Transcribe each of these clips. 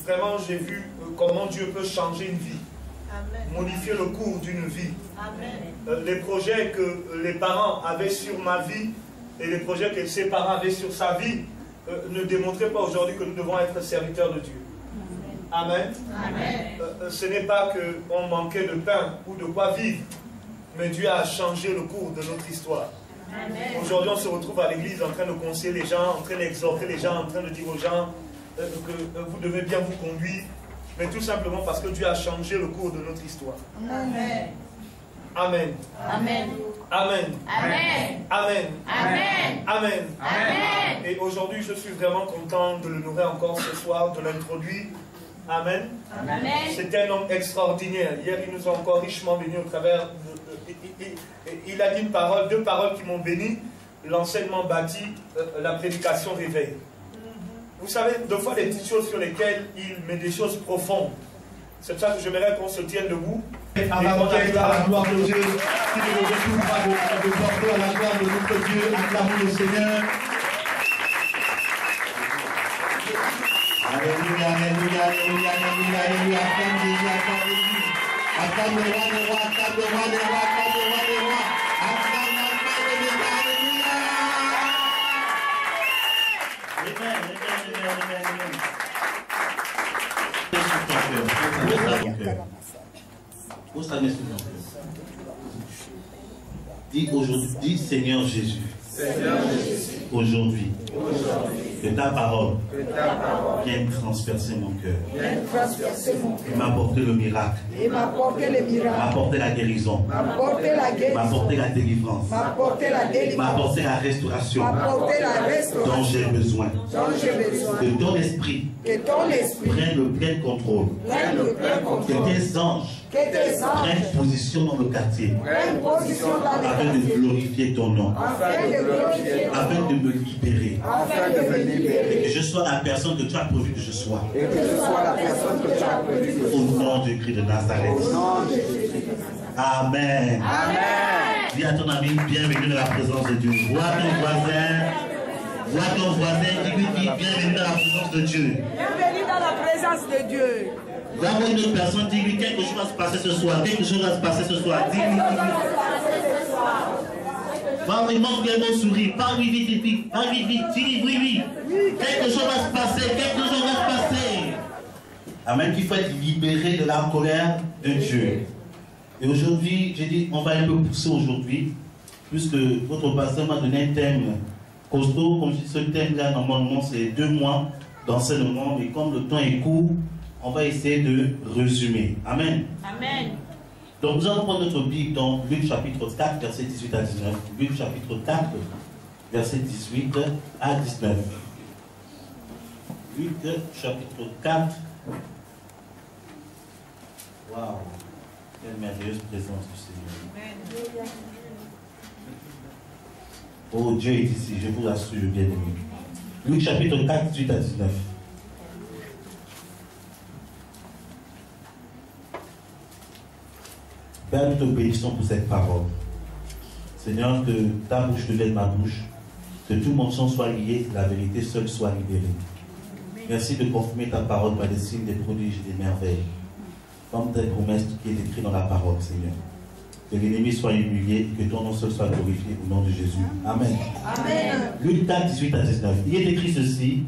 Vraiment, j'ai vu comment Dieu peut changer une vie. Amen. Modifier le cours d'une vie. Amen. Les projets que les parents avaient sur ma vie et les projets que ses parents avaient sur sa vie ne démontraient pas aujourd'hui que nous devons être serviteurs de Dieu. Amen. Amen. Ce n'est pas qu'on manquait de pain ou de quoi vivre, mais Dieu a changé le cours de notre histoire. Aujourd'hui, on se retrouve à l'église en train de conseiller les gens, en train d'exhorter les gens, en train de dire aux gens que vous devez bien vous conduire, mais tout simplement parce que Dieu a changé le cours de notre histoire. Amen. Amen. Amen. Amen. Amen. Amen. Amen. Amen. Amen. Et aujourd'hui, je suis vraiment content de le nourrir encore ce soir, de l'introduire. Amen. Amen. C'est un homme extraordinaire. Hier, il nous a encore richement béni au travers il a dit une parole, deux paroles qui m'ont béni. L'enseignement bâti, la prédication réveille. Vous savez, deux fois des petites choses sur lesquelles il met des choses profondes. C'est pour ça que j'aimerais qu'on se tienne debout. Avant d'être à la gloire de Dieu, si nous ne retrouvons pas de porter à la gloire de notre Dieu, acclamons le Seigneur. Alléluia, alléluia, alléluia, alléluia, alléluia, acclame Jésus, acclame Jésus. Acclame le roi des rois, acclame le roi des rois, acclame le roi des rois. Acclame Dis aujourd'hui, dis Seigneur Jésus. Aujourd'hui, que ta parole vienne transpercer mon cœur. Et m'apporter le miracle. M'apporter la guérison. M'apporter la délivrance. M'apporter la restauration dont j'ai besoin. Que ton esprit prenne le plein contrôle. Que tes anges prennent position dans le quartier afin de glorifier ton nom, afin de me libérer, et que je sois la personne que tu as prévu que je sois. Au nom du Christ de Nazareth. Amen. Dis à ton ami, bienvenue dans la présence de Dieu. Vois ton voisin, dis-lui, bienvenue dans la présence de Dieu. Bienvenue dans la présence de Dieu. Va voir une autre personne, dis-lui, quelque chose va se passer ce soir. Quelque chose va se passer ce soir. Dis-lui. Va vraiment bien mon sourire. Parle-lui vite. Parle-lui vite. Dis-lui, oui. Quelque chose va se passer. Quelque chose va se passer. Amen. Il faut être libéré de la colère de Dieu. Et aujourd'hui, j'ai dit, on va un peu pousser aujourd'hui, puisque votre pasteur m'a donné un thème costaud. Comme je dis, ce thème-là, normalement, c'est 2 mois d'enseignement. Mais comme le temps est court, on va essayer de résumer. Amen. Amen. Donc nous allons prendre notre Bible dans Luc chapitre 4, verset 18 à 19. Luc chapitre 4, verset 18 à 19. Luc chapitre 4. Waouh! Quelle merveilleuse présence du Seigneur. Oh, Dieu est ici, je vous assure, bien aimé. Luc chapitre 4, 18 à 19. Père, nous te bénissons pour cette parole. Seigneur, que ta bouche devienne ma bouche, que tout mon sang soit lié, que la vérité seule soit libérée. Merci de confirmer ta parole par des signes, des prodiges et des merveilles. Comme ta promesse qui est écrite dans la parole, Seigneur. Que l'ennemi soit humilié, que ton nom seul soit glorifié au nom de Jésus. Amen. Amen. Luc 4, 18 à 19. Il est écrit ceci.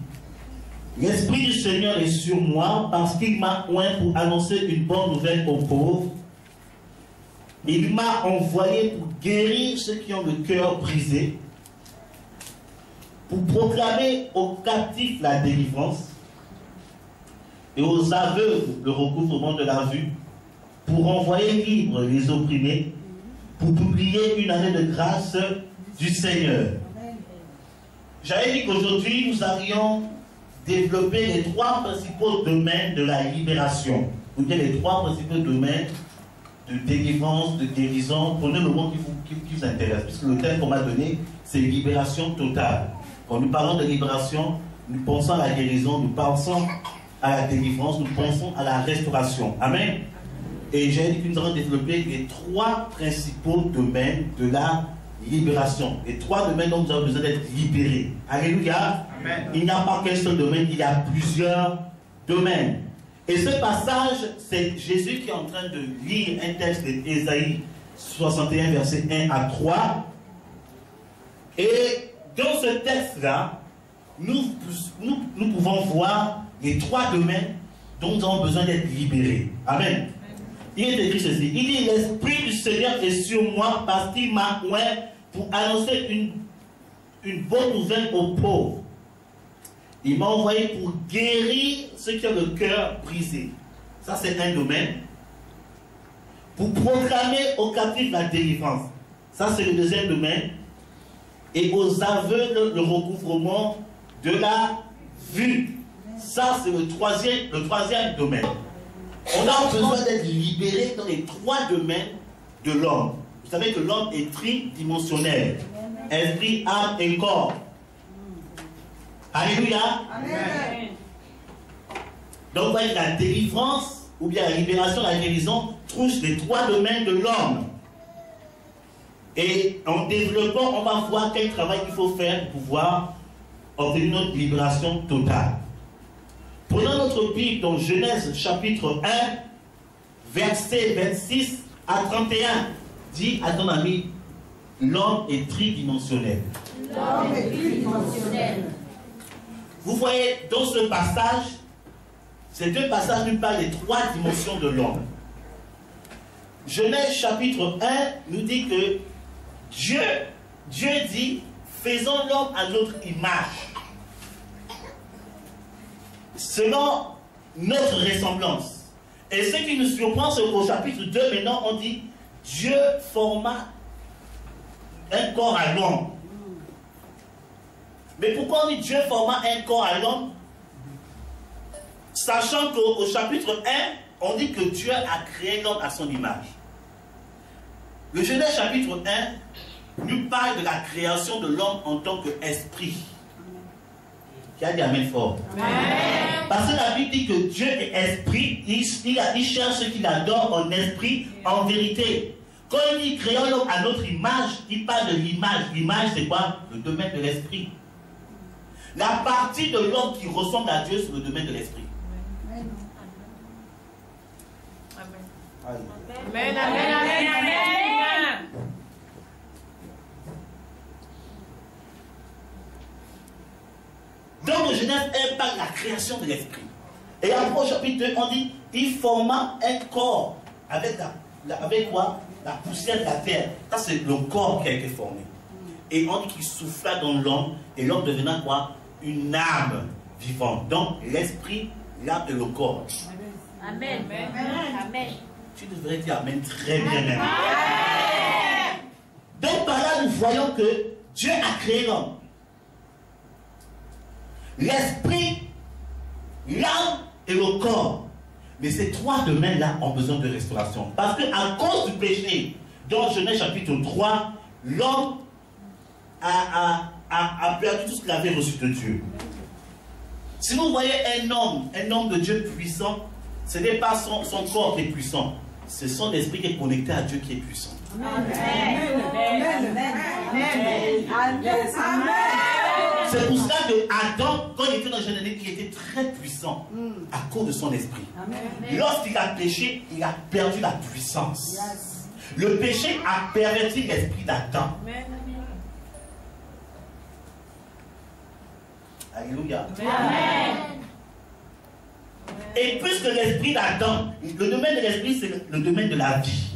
L'Esprit du Seigneur est sur moi parce qu'il m'a oint pour annoncer une bonne nouvelle aux pauvres. Il m'a envoyé pour guérir ceux qui ont le cœur brisé, pour proclamer aux captifs la délivrance et aux aveugles le recouvrement de la vue, pour envoyer libres les opprimés, pour publier une année de grâce du Seigneur. J'avais dit qu'aujourd'hui nous allions développer les 3 principaux domaines de la libération, ou bien les 3 principaux domaines de délivrance, de guérison. Prenez le mot qui vous intéresse, puisque le thème qu'on m'a donné, c'est libération totale. Quand nous parlons de libération, nous pensons à la guérison, nous pensons à la délivrance, nous pensons à la restauration. Amen. Et j'ai dit que nous allons développer les 3 principaux domaines de la libération. Les 3 domaines dont nous avons besoin d'être libérés. Alléluia. Amen. Il n'y a pas qu'un seul domaine, il y a plusieurs domaines. Et ce passage, c'est Jésus qui est en train de lire un texte d'Ésaïe 61, verset 1 à 3. Et dans ce texte-là, nous pouvons voir les 3 domaines dont nous avons besoin d'être libérés. Amen. Il est écrit ceci. Il dit, l'Esprit du Seigneur est sur moi parce qu'il m'a oint pour annoncer une bonne nouvelle aux pauvres. Il m'a envoyé pour guérir ceux qui ont le cœur brisé. Ça, c'est un domaine. Pour proclamer aux captifs la délivrance. Ça, c'est le deuxième domaine. Et aux aveugles, le recouvrement de la vue. Ça, c'est le troisième domaine. On a besoin d'être libéré dans les 3 domaines de l'homme. Vous savez que l'homme est tridimensionnel. Esprit, âme et corps. Alléluia. Amen. Donc, vous voyez, la délivrance, ou bien la libération, la guérison, touche les 3 domaines de l'homme. Et en développant, on va voir quel travail il faut faire pour pouvoir obtenir notre libération totale. Prenons notre Bible dans Genèse chapitre 1, verset 26 à 31. Dis à ton ami, l'homme est tridimensionnel. L'homme est tridimensionnel. Vous voyez, dans ce passage, ces 2 passages nous parlent des 3 dimensions de l'homme. Genèse chapitre 1 nous dit que Dieu dit, faisons l'homme à notre image, selon notre ressemblance. Et ce qui nous surprend, c'est qu'au chapitre 2, maintenant, on dit, Dieu forma un corps à l'homme. Mais pourquoi on dit Dieu forma un corps à l'homme? Sachant qu'au chapitre 1, on dit que Dieu a créé l'homme à son image. Le Genèse chapitre 1 nous parle de la création de l'homme en tant qu'esprit. Qui a dit amen fort? Amen. Parce que la Bible dit que Dieu est esprit, il cherche ce qu'il adore en esprit, en vérité. Quand il dit créons l'homme à notre image, il parle de l'image. L'image, c'est quoi? Le domaine de l'esprit. La partie de l'homme qui ressemble à Dieu, c'est le domaine de l'esprit. Amen. Amen. Amen. Amen. Amen. Donc le Genèse 1 parle de la création de l'esprit. Et après au chapitre 2, on dit, il forma un corps avec quoi? La poussière de la terre. Ça c'est le corps qui a été formé. Et on dit qu'il souffla dans l'homme, et l'homme devenait quoi? Une âme vivante. Donc l'esprit, l'âme et le corps. Amen. Amen. Tu devrais dire amen très bien même. Donc par là nous voyons que Dieu a créé l'homme. L'esprit, l'âme et le corps. Mais ces 3 domaines-là ont besoin de restauration. Parce qu'à cause du péché, dans Genèse chapitre 3, l'homme a perdu tout ce qu'il avait reçu de Dieu. Si vous voyez un homme de Dieu puissant, ce n'est pas son corps qui est puissant, c'est son esprit qui est connecté à Dieu qui est puissant. Amen. C'est pour cela que Adam, quand il était dans le jardin, il était très puissant à cause de son esprit. Lorsqu'il a péché, il a perdu la puissance. Le péché a perverti l'esprit d'Adam. Alléluia. Amen. Et puisque l'esprit d'Adam, le domaine de l'esprit, c'est le domaine de la vie.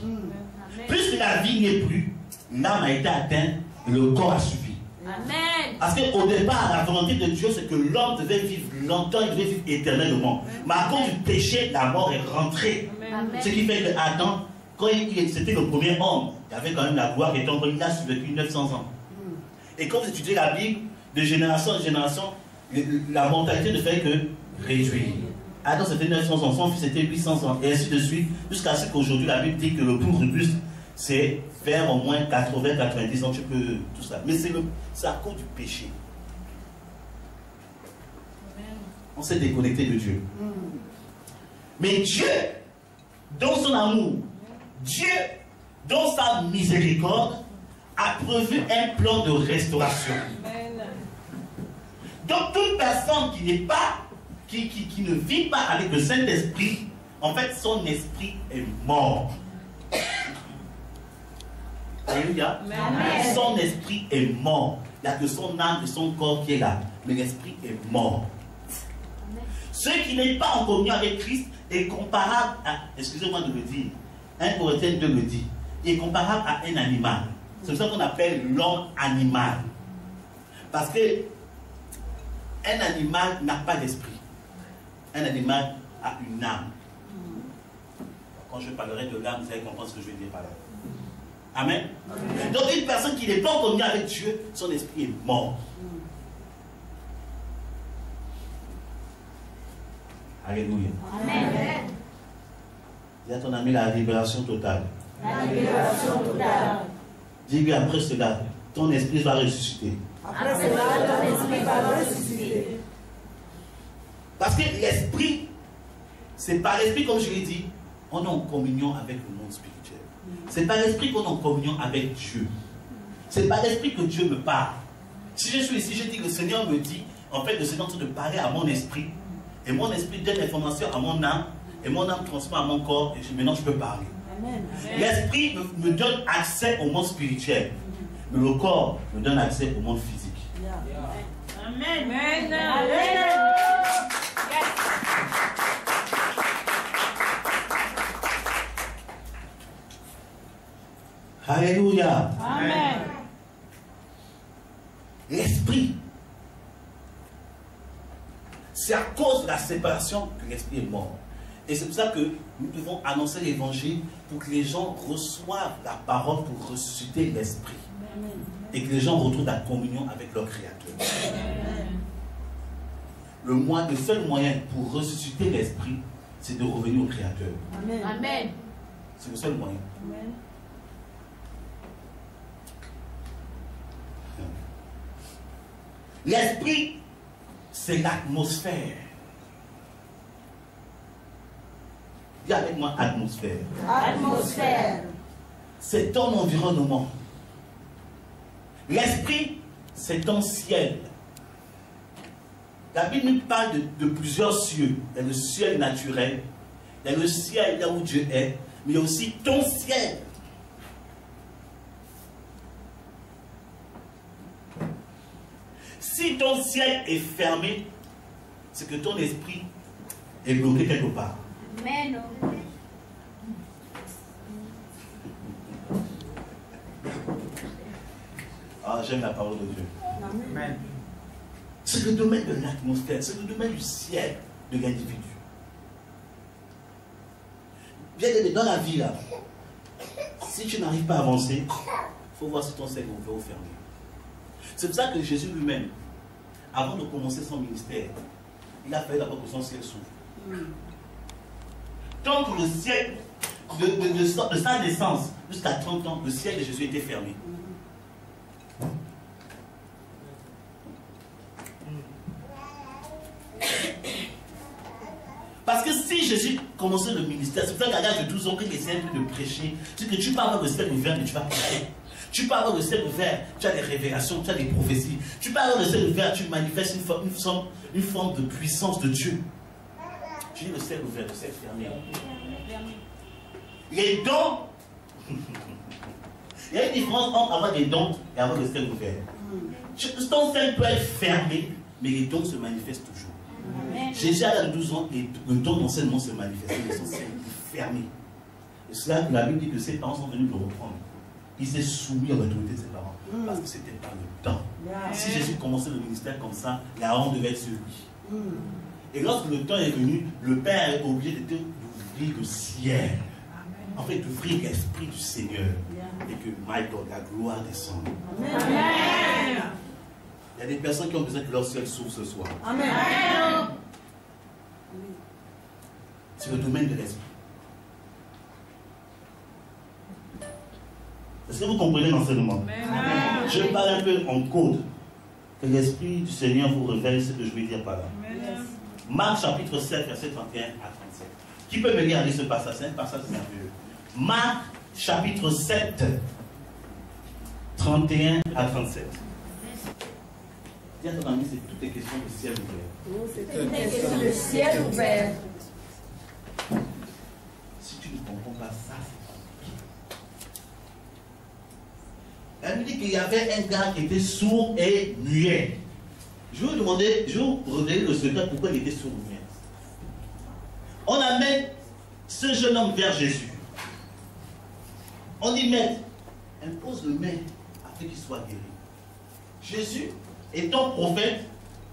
Puisque la vie n'est plus, l'âme a été atteinte et le corps a suivi. Amen. Parce qu'au départ, la volonté de Dieu, c'est que l'homme devait vivre longtemps, il devait vivre éternellement. Mais à cause du péché, la mort est rentrée. Amen. Ce qui fait que Adam, quand c'était le premier homme, il avait quand même la gloire et donc il a survécu 900 ans. Et quand vous étudiez la Bible, de génération en génération, la mortalité ne fait que réduire. Adam c'était 900 ans, son fils c'était 800 ans, et ainsi de suite, jusqu'à ce qu'aujourd'hui la Bible dit que le plus robuste, c'est vers au moins 80-90 ans, tu peux tout ça. Mais c'est à cause du péché. On s'est déconnecté de Dieu. Mais Dieu, dans son amour, Dieu, dans sa miséricorde, a prévu un plan de restauration. Donc toute personne qui n'est pas qui ne vit pas avec le Saint-Esprit, en fait, son esprit est mort. Alléluia. Son esprit est mort. Il n'y a que son âme et son corps qui est là. Mais l'esprit est mort. Ce qui n'est pas en communion avec Christ est comparable à, excusez-moi de le dire, 1 Corinthiens 2 le dit, est comparable à un animal. C'est ça qu'on appelle l'homme animal. Parce que un animal n'a pas d'esprit. Un animal a une âme. Quand je parlerai de l'âme, vous allez comprendre ce que je veux dire par là. Amen. Donc une personne qui n'est pas en communion avec Dieu, son esprit est mort. Alléluia. Amen. Dis à ton ami la libération totale. La libération totale. Dis-lui après cela, ton esprit va ressusciter. Après cela, ton esprit va ressusciter. Parce que l'esprit, c'est par l'esprit, comme je l'ai dit, on est en communion avec le monde spirituel. C'est par l'esprit qu'on est en communion avec Dieu. C'est par l'esprit que Dieu me parle. Si je suis ici, je dis que le Seigneur me dit, en fait, le Seigneur est en train de parler à mon esprit. Et mon esprit donne l'information à mon âme. Et mon âme transmet à mon corps. Et maintenant, je peux parler. L'esprit me donne accès au monde spirituel. Mais le corps me donne accès au monde physique. Amen. Amen. Alléluia. Amen. L'esprit, c'est à cause de la séparation que l'esprit est mort. Et c'est pour ça que nous devons annoncer l'évangile pour que les gens reçoivent la parole pour ressusciter l'esprit. Et que les gens retrouvent la communion avec leur Créateur. Le seul moyen pour ressusciter l'esprit, c'est de revenir au Créateur. Amen. C'est le seul moyen. Amen. L'esprit, c'est l'atmosphère. Dis avec moi, atmosphère. Atmosphère. C'est ton environnement. L'esprit, c'est ton ciel. La Bible nous parle de plusieurs cieux. Il y a le ciel naturel, il y a le ciel là où Dieu est, mais il y a aussi ton ciel. Si ton ciel est fermé, c'est que ton esprit est bloqué quelque part. Amen. Ah, j'aime la parole de Dieu. Amen. C'est le domaine de l'atmosphère, c'est le domaine du ciel de l'individu. Bien aimé, dans la vie là, si tu n'arrives pas à avancer, il faut voir si ton ciel est ouvert ou fermé. C'est pour ça que Jésus lui-même, avant de commencer son ministère, il a fallu d'abord que son ciel s'ouvre. Tant que le ciel, de sa naissance jusqu'à 30 ans, le ciel de Jésus était fermé. Parce que si Jésus commençait le ministère, c'est pour ça qu'à l'âge de 12 ans, qu'il essaie de prêcher, c'est que tu peux avoir le ciel ouvert, mais tu vas prêcher. Tu peux avoir le ciel ouvert, tu as des révélations, tu as des prophéties. Tu peux avoir le ciel ouvert, tu manifestes une forme de puissance de Dieu. Tu dis le ciel ouvert, le ciel fermé. Les dons, il y a une différence entre avoir des dons et avoir le ciel ouvert. Ton ciel peut être fermé, mais les dons se manifestent toujours. Jésus a 12 ans et le don d'enseignement se manifestait, mais son ciel est fermé. Et c'est là que la Bible dit que ses parents sont venus le reprendre. Il s'est soumis à l'autorité de ses parents. Parce que c'était pas le temps. Si Jésus commençait le ministère comme ça, la honte devait être sur lui. Et lorsque le temps est venu, le Père est obligé d'ouvrir le ciel. En fait, d'ouvrir l'esprit du Seigneur. Et que, my God, la gloire descende. Amen. Il y a des personnes qui ont besoin que leur ciel s'ouvre ce soir. Amen. C'est le domaine de l'esprit. Est-ce que vous comprenez l'enseignement? Je parle un peu en code. Que l'Esprit du Seigneur vous révèle ce que je vais dire par là. Marc chapitre 7, verset 31 à 37. Qui peut me lire ce passage? C'est un passage merveilleux. Marc chapitre 7, 31 à 37. Dis à ton ami, c'est toutes les questions de ciel ouvert. C'est une question de ciel ouvert. Si tu ne comprends pas ça, c'est compliqué. Elle me dit qu'il y avait un gars qui était sourd et muet. Je vais vous demander, je vais vous révéler le secret pourquoi il était sourd et muet. On amène ce jeune homme vers Jésus. On dit, maître, impose le main afin qu'il soit guéri. Jésus, étant prophète,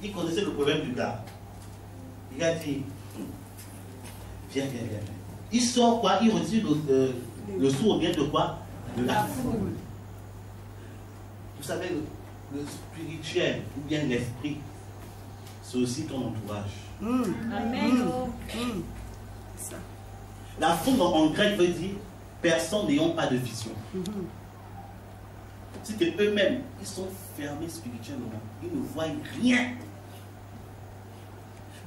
il connaissait le problème du gars. Il a dit, viens. Il sort quoi? Il retire le sourd bien de quoi? De la foule. Vous savez, le spirituel ou bien l'esprit, c'est aussi ton entourage. Amen. La foule en grec veut dire personne n'ayant pas de vision. C'est qu'eux-mêmes, ils sont fermés spirituellement. Ils ne voient rien.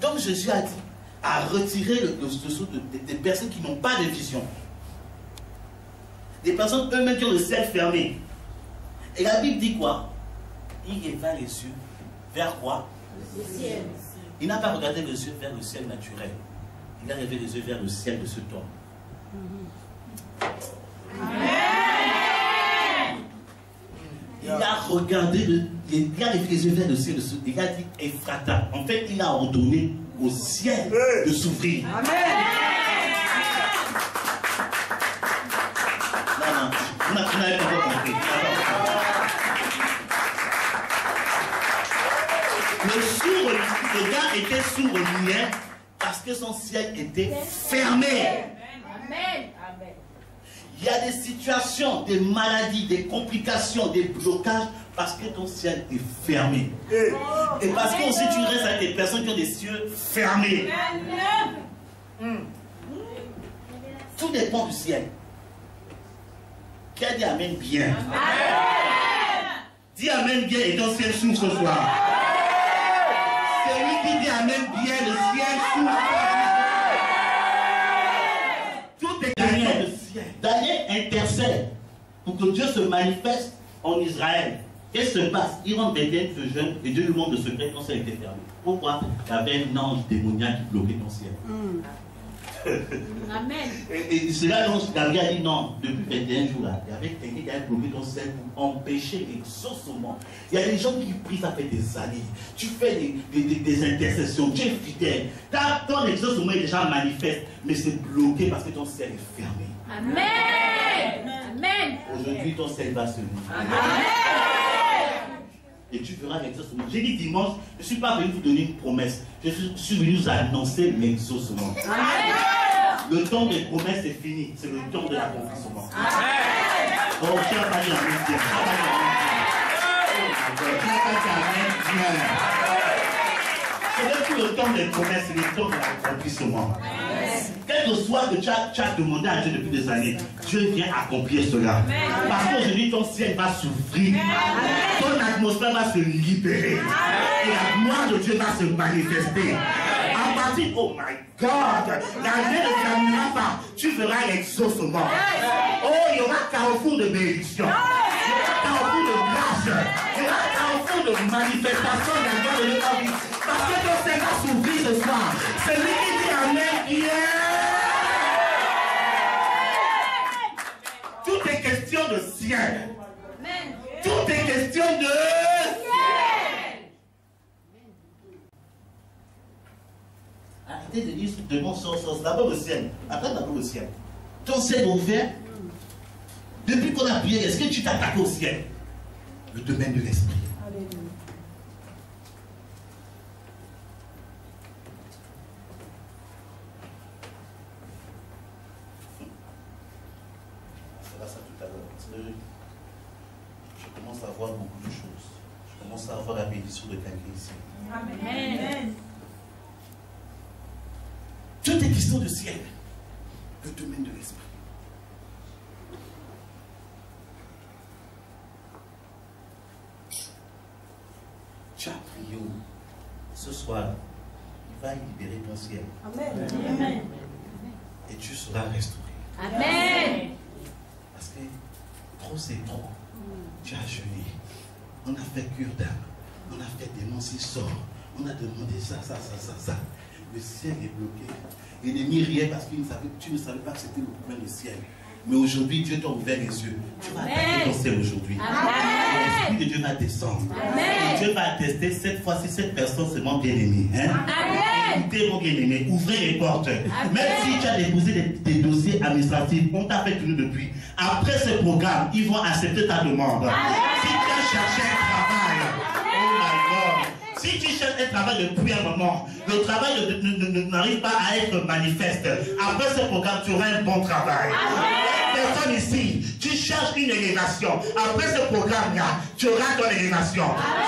Donc Jésus a dit à retirer le sceau des personnes qui n'ont pas de vision. Des personnes eux-mêmes qui ont le ciel fermé. Et la Bible dit quoi? Il éleva les yeux vers quoi? Le ciel. Il n'a pas regardé les yeux vers le ciel naturel. Il a levé les yeux vers le ciel de ce temps. Amen. Il a regardé, il a levé les yeux vers le ciel de ce temps. Il a dit Ephrata. En fait, il a ordonné au ciel de s'ouvrir. Amen. Non, vous n'avez pas compris. Le gars était sourd au muet parce que son ciel était fermé. Amen. Il y a des situations, des maladies, des complications, des blocages parce que ton ciel est fermé. Et parce que aussi tu restes avec des personnes qui ont des cieux fermés. Tout dépend du ciel. Qui a dit Amen bien? Dis Amen bien et ton ciel s'ouvre ce soir. Celui qui dit Amen bien, le ciel s'ouvre. Tout est Daniel, le ciel. Daniel intercède pour que Dieu se manifeste en Israël. Qu'est-ce qui se passe? Il rentre derrière ce jeune et Dieu lui montre le secret quand ça a été fermé. Pourquoi? Il y avait un ange démoniaque qui bloquait ton ciel. Amen. Et c'est là dont Gabriel a dit non, depuis 21 jours là, il y avait quelqu'un qui a bloqué ton ciel pour empêcher l'exaucement. Il y a des gens qui prient, ça fait des années. Tu fais des intercessions, tu es fidèle. Ton exaucement est déjà manifeste, mais c'est bloqué parce que ton ciel est fermé. Amen. Amen. Aujourd'hui, ton ciel va se ouvrir. Amen. Et tu feras l'exaucement. J'ai dit dimanche, je ne suis pas venu vous donner une promesse. Je suis venu vous annoncer l'exaucement. Le temps des promesses est fini. C'est le temps de l'accomplissement. Oh, tu n'as pas dit Amen bien. Ce n'est plus le temps des promesses, c'est le temps de l'accomplissement. Quel que soit que tu as demandé à Dieu depuis des années, Dieu vient accomplir cela. Parce qu'aujourd'hui, ton ciel va s'ouvrir. Ton atmosphère va se libérer. Et la gloire de Dieu va se manifester. À partir, oh my God, l'année ne terminera pas. Tu feras l'exaucement. Oh, il y aura carrefour de bénédiction. Il y aura carrefour de grâce. Il y aura carrefour de manifestation de la gloire de Dieu dans ta vie. Parce que ton ciel va s'ouvrir ce soir. C'est lui qui dit Amen hier. Tout est question de ciel. Tout est question de ciel. Arrêtez de dire de mon sens. D'abord le ciel. Après d'abord le ciel. Ton ciel est ouvert. Depuis qu'on a prié, est-ce que tu t'attaques au ciel? Le domaine de l'esprit. Je commence à voir beaucoup de choses. Je commence à avoir la bénédiction de quelqu'un ici. Amen. Tout est question de ciel. Le domaine de l'esprit. Tu as prié ce soir. Il va libérer ton ciel. Amen. Et tu seras restauré. Amen. Parce que trop c'est trop. Tu as jeûné. On a fait cure d'âme. On a fait des noms, s'il sort. On a demandé ça. Le ciel est bloqué. L'ennemi riait parce qu'il ne savait, tu ne savais pas que c'était le problème du ciel. Mais aujourd'hui, Dieu t'a ouvert les yeux. Tu vas attaquer ton ciel aujourd'hui. L'Esprit de Dieu va descendre. Et Dieu va attester cette fois-ci, cette personne seulement bien-aimée. Hein? Écoutez, mon bien-aimé, ouvrez les portes. Même si tu as déposé des dossiers administratifs, on t'a fait tourner depuis. Après ce programme, ils vont accepter ta demande. Si tu as cherché un travail, oh my God. Si tu cherches un travail depuis un moment, le travail n'arrive pas à être manifeste. Après ce programme, tu auras un bon travail. Personne ici, tu cherches une élévation. Après ce programme-là, tu auras ton élévation.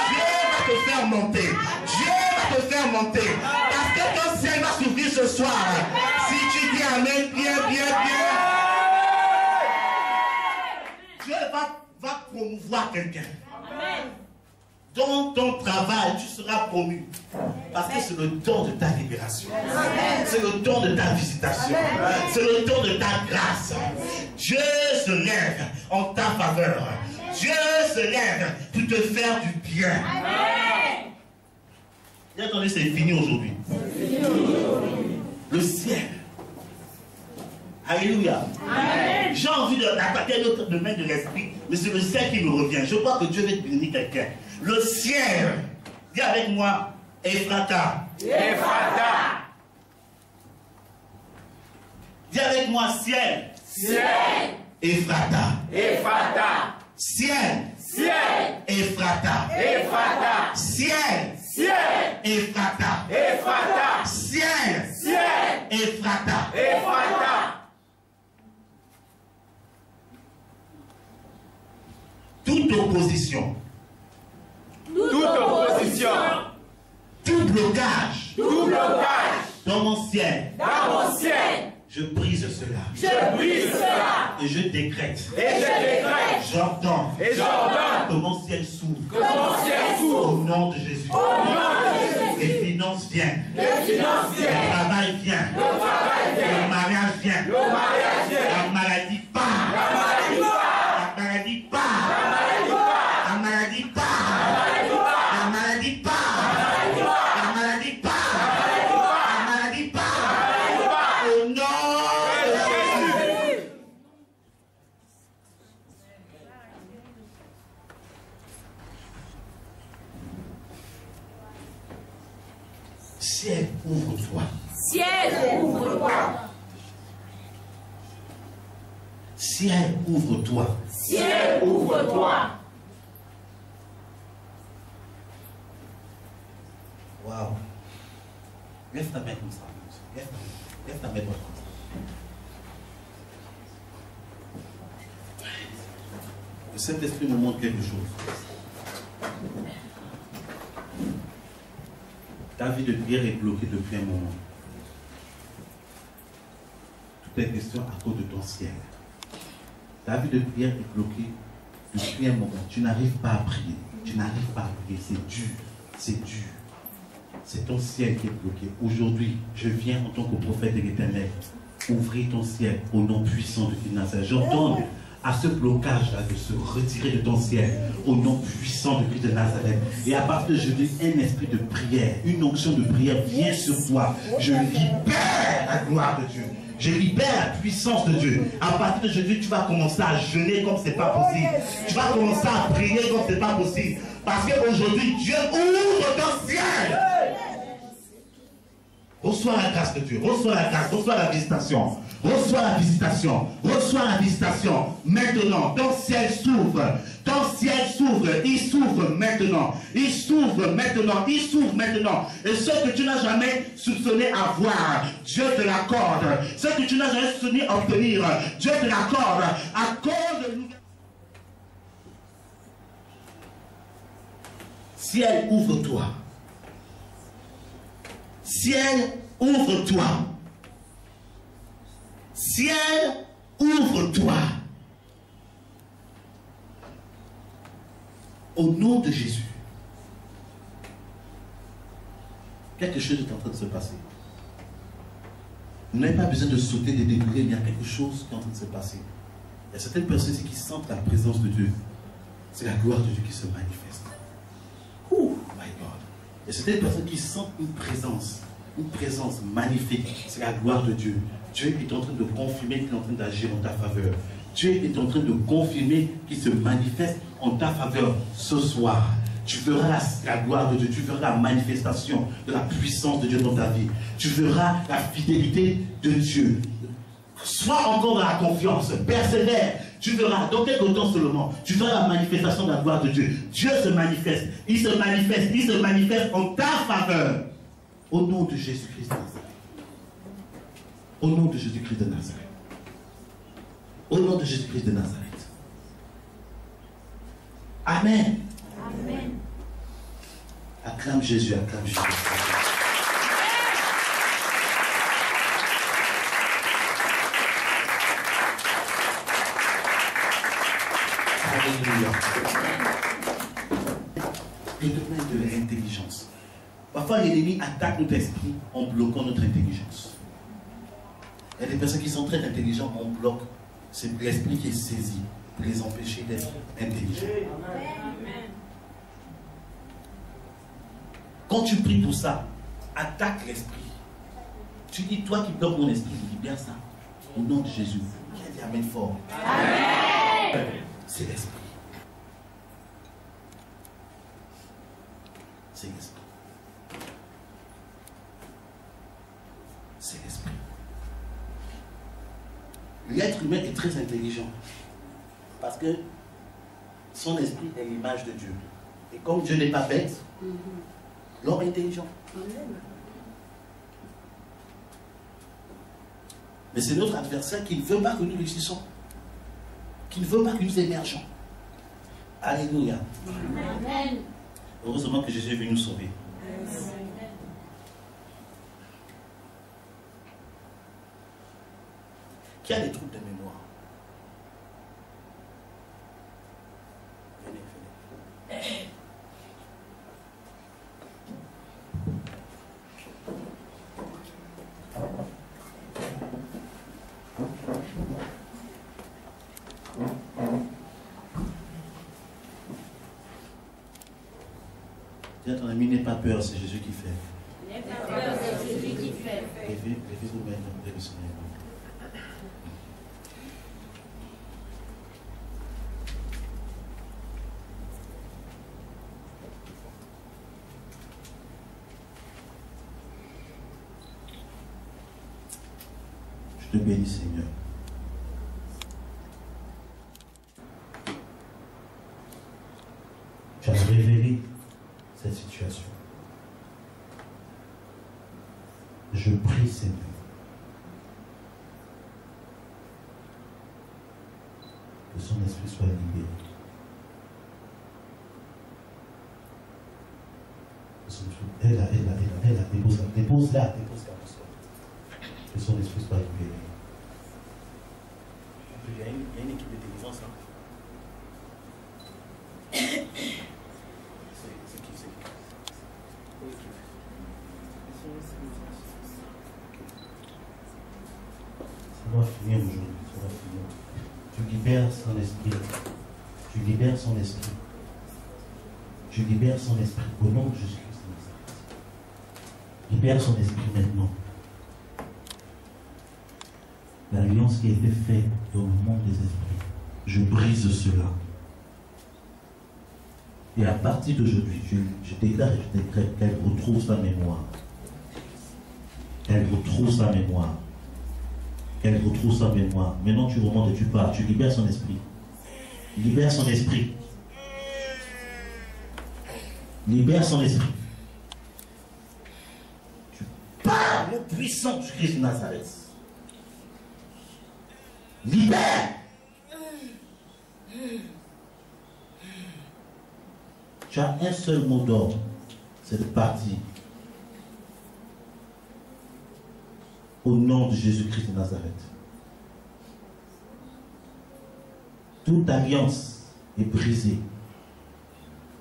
Dieu va te faire monter. Dieu va te faire monter. Parce que ton ciel va s'ouvrir ce soir. Si tu dis amen, bien. Dieu va promouvoir quelqu'un. Dans ton travail, tu seras promu. Parce que c'est le temps de ta libération. C'est le temps de ta visitation. C'est le temps de ta grâce. Dieu se lève en ta faveur. Dieu se lève pour te faire du bien. Et attendez, c'est fini aujourd'hui. Le ciel. Alléluia. J'ai envie d'attaquer l'autre domaine de l'esprit, mais c'est le ciel qui me revient. Je crois que Dieu veut bénir quelqu'un. Le ciel. Dis avec moi, Ephrata. Ephrata. Dis avec moi, ciel. Ciel. Ephrata. Ephrata. Ciel. Ciel. Ephrata. Ephrata. Ciel. Ciel. Ephrata. Ephrata. Ciel. Ciel. Ephrata. Ephrata. Toute opposition. Toute opposition. Tout blocage. Tout blocage. Dans mon ciel. Dans mon ciel. Je brise cela. Je brise cela. Et je décrète. Et je décrète. J'ordonne. Et j'ordonne. Que mon ciel s'ouvre. Que mon ciel s'ouvre. Au nom de Jésus. Au nom de Jésus. Les finances viennent. Les finances Le viennent. travail vient. Le travail Le vient. mariage vient. Le mariage vient. La maladie part. La maladie part. La maladie part. La maladie part. La maladie part. La maladie part. La maladie part. La maladie part. La maladie part. Au nom de Jésus. Ciel, ouvre-toi. Ciel, ouvre-toi. Ciel, ouvre-toi. Ciel, ouvre-toi. Waouh. Lève ta main comme ça. Lève ta main comme ça. Le Saint-Esprit me montre quelque chose. Ta vie de prière est bloquée depuis un moment. Tout est question à cause de ton ciel. Ta vie de prière est bloquée depuis un moment. Tu n'arrives pas à prier. Tu n'arrives pas à prier. C'est dur. C'est dur. C'est ton ciel qui est bloqué. Aujourd'hui, je viens en tant que prophète de l'Éternel ouvrir ton ciel au nom puissant de Nazareth. J'entends à ce blocage-là de se retirer de ton ciel au nom puissant de Christ de Nazareth. Et à partir de jeudi, un esprit de prière, une onction de prière vient sur toi. Je libère la gloire de Dieu. Je libère la puissance de Dieu. À partir de jeudi, tu vas commencer à jeûner comme c'est pas possible. Tu vas commencer à prier comme c'est pas possible. Parce qu'aujourd'hui, Dieu ouvre ton ciel. Reçois la grâce de Dieu. Reçois la grâce. Reçois la visitation. Reçois la visitation. Reçois la visitation. Maintenant, ton ciel s'ouvre. Ton ciel s'ouvre. Il s'ouvre maintenant. Il s'ouvre maintenant. Il s'ouvre maintenant. Et ce que tu n'as jamais soupçonné avoir, Dieu te l'accorde. Ce que tu n'as jamais soupçonné obtenir, Dieu te l'accorde. À cause de nous. Ciel, ouvre-toi. Ciel, ouvre-toi. Ciel, ouvre-toi. Au nom de Jésus. Quelque chose est en train de se passer. Vous n'avez pas besoin de sauter des degrés, mais il y a quelque chose qui est en train de se passer. Il y a certaines personnes ici qui sentent la présence de Dieu. C'est la gloire de Dieu qui se manifeste. my God. Et c'était une personne qui sent une présence magnifique. C'est la gloire de Dieu. Dieu est en train de confirmer qu'il est en train d'agir en ta faveur. Dieu est en train de confirmer qu'il se manifeste en ta faveur ce soir. Tu verras la gloire de Dieu, tu verras la manifestation de la puissance de Dieu dans ta vie. Tu verras la fidélité de Dieu. Sois encore dans la confiance, persévère. Tu verras, dans quelques temps seulement, tu verras la manifestation de la gloire de Dieu. Dieu se manifeste, il se manifeste en ta faveur. Au nom de Jésus-Christ de Nazareth. Au nom de Jésus-Christ de Nazareth. Au nom de Jésus-Christ de Nazareth. Amen. Amen. Acclame Jésus, acclame Jésus. Alléluia. Le domaine de l'intelligence. Parfois, l'ennemi attaque notre esprit en bloquant notre intelligence. Il y a des personnes qui sont très intelligentes, on bloque. C'est l'esprit qui est saisi pour les empêcher d'être intelligents. Quand tu pries pour ça, attaque l'esprit. Tu dis, toi qui bloques mon esprit, libère ça. Au nom de Jésus. Qui a dit Amen fort? Amen. C'est l'esprit. C'est l'esprit. C'est l'esprit. L'être humain est très intelligent. Parce que son esprit est l'image de Dieu. Et comme Dieu n'est pas bête, l'homme est intelligent. Mais c'est notre adversaire qui ne veut pas que nous réussissions. Qui ne veut pas que nous émergeons. Alléluia. Amen. Heureusement que Jésus est venu nous sauver. Qui a des troubles de mémoire? Venez, venez. Dis à ton ami, n'aie pas peur, c'est Jésus qui fait. N'aie pas peur, c'est Jésus qui fait. Levez-vous maintenant, levez le Seigneur. Je te bénis, Seigneur. Tu as révélé cette situation. Je prie, Seigneur, que son esprit soit libéré. Elle a, dépose-la. Que son esprit soit libéré. Il y a une équipe d'intelligence, hein. C'est qui? Ça doit finir aujourd'hui. Ça doit finir. Tu libères son esprit. Tu libères son esprit. Tu libères son esprit au nom de Jésus-Christ. Libère son esprit maintenant. L'alliance qui a été faite dans le monde des esprits, je brise cela. Et à partir d'aujourd'hui, je déclare qu'elle retrouve sa mémoire. Qu'elle retrouve sa mémoire. Qu'elle retrouve sa mémoire. Maintenant, tu remontes et tu pars. Tu libères son esprit. Libère son esprit. Libère son esprit. Tu pars, le puissant du Christ de Nazareth. Libère. Tu as un seul mot d'ordre, c'est de partir. Au nom de Jésus-Christ de Nazareth. Toute alliance est brisée.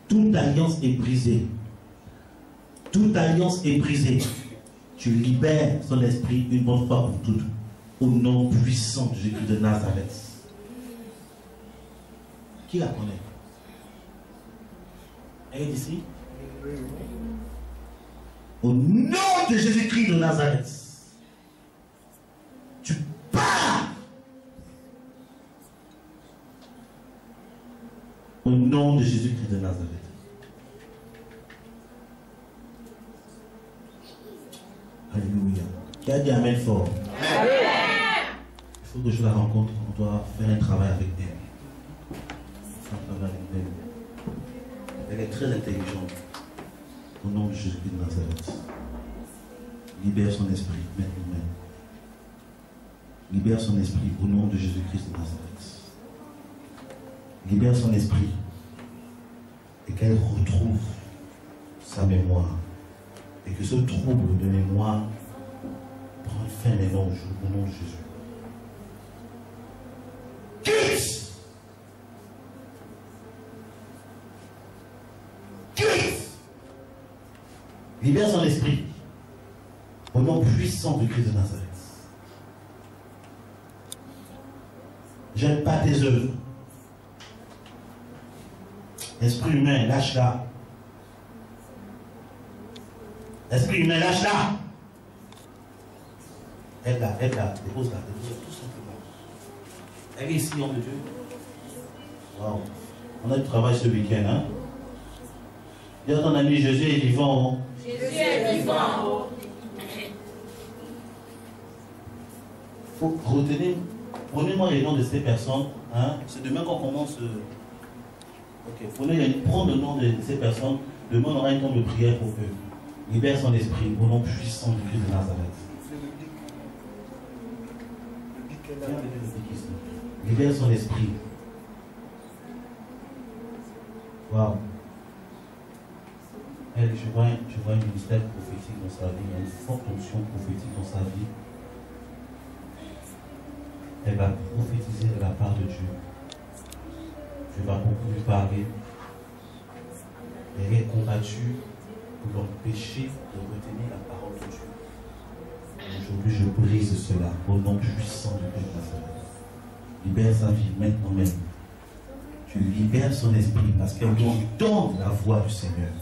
Toute alliance est brisée. Toute alliance est brisée. Tu libères son esprit une bonne fois pour toutes. Au nom puissant de Jésus de Nazareth. Qui la connaît? Elle est ici? Au nom de Jésus-Christ de Nazareth, tu pars. Au nom de Jésus-Christ de Nazareth. Alléluia. Qui a dit Amen fort? Amen. Il faut que je la rencontre. On doit faire un travail avec elle. Un travail avec elle. Elle est très intelligente. Au nom de Jésus-Christ de Nazareth. Libère son esprit maintenant même. Libère son esprit au nom de Jésus-Christ de Nazareth. Libère son esprit et qu'elle retrouve sa mémoire. Et que ce trouble de mémoire prenne fin maintenant au nom de Jésus. Quitte! Quitte! Libère son esprit au nom puissant de Christ de Nazareth. J'aime pas tes œuvres. Esprit humain, lâche-la. Esprit humain, lâche-la. Aide-la, aide-la, dépose-la, tout simplement. Elle est ici, homme de Dieu. Wow. On a du travail ce week-end, hein? Dis à ton ami, Jésus est vivant. Jésus est vivant. Faut retenir, prenez-moi les noms de ces personnes, hein? C'est demain qu'on commence. Ok, prends le nom de ces personnes. Demain, on aura un temps de prière pour eux. Libère son esprit au nom puissant du Christ de Nazareth. Libère son esprit. Waouh. Elle, je vois un ministère prophétique dans sa vie, une forte onction prophétique dans sa vie. Elle va prophétiser de la part de Dieu. Dieu va beaucoup lui parler. Elle est combattue pour l'empêcher de retenir la parole de Dieu. Aujourd'hui, je brise cela au nom puissant de Christ de Nazareth. Libère sa vie maintenant même. Tu libères son esprit parce qu'elle entend la voix du Seigneur.